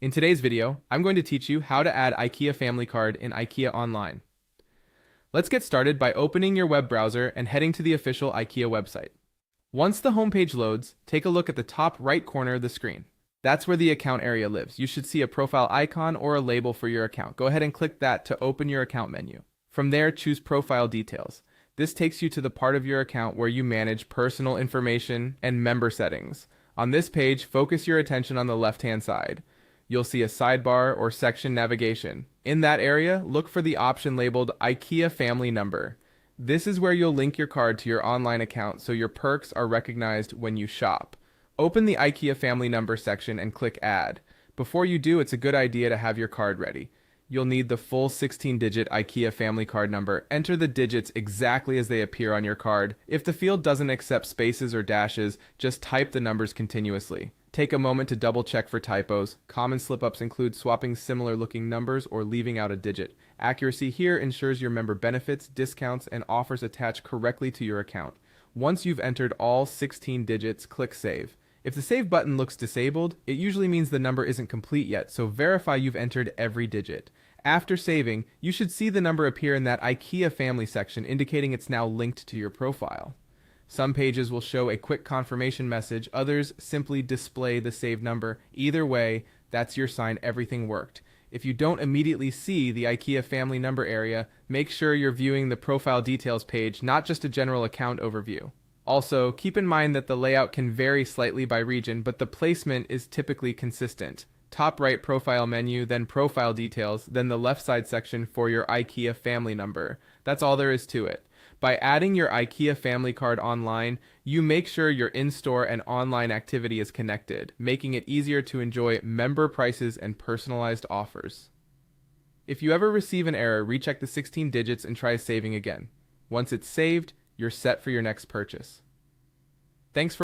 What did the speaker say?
In today's video, I'm going to teach you how to add IKEA Family Card in IKEA Online. Let's get started by opening your web browser and heading to the official IKEA website. Once the homepage loads, take a look at the top right corner of the screen. That's where the account area lives. You should see a profile icon or a label for your account. Go ahead and click that to open your account menu. From there, choose Profile Details. This takes you to the part of your account where you manage personal information and member settings. On this page, focus your attention on the left-hand side. You'll see a sidebar or section navigation. In that area, look for the option labeled IKEA Family Number. This is where you'll link your card to your online account so your perks are recognized when you shop. Open the IKEA Family Number section and click Add. Before you do, it's a good idea to have your card ready. You'll need the full 16-digit IKEA Family Card number. Enter the digits exactly as they appear on your card. If the field doesn't accept spaces or dashes, just type the numbers continuously. Take a moment to double check for typos. Common slip-ups include swapping similar-looking numbers or leaving out a digit. Accuracy here ensures your member benefits, discounts, and offers attach correctly to your account. Once you've entered all 16 digits, click Save. If the Save button looks disabled, it usually means the number isn't complete yet, so verify you've entered every digit. After saving, you should see the number appear in that IKEA Family section, indicating it's now linked to your profile. Some pages will show a quick confirmation message, others simply display the saved number. Either way, that's your sign everything worked. If you don't immediately see the IKEA Family Number area, make sure you're viewing the Profile Details page, not just a general account overview. Also, keep in mind that the layout can vary slightly by region, but the placement is typically consistent. Top right profile menu, then profile details, then the left side section for your IKEA family number. That's all there is to it. By adding your IKEA family card online, you make sure your in-store and online activity is connected, making it easier to enjoy member prices and personalized offers. If you ever receive an error, recheck the 16 digits and try saving again. Once it's saved, you're set for your next purchase. Thanks for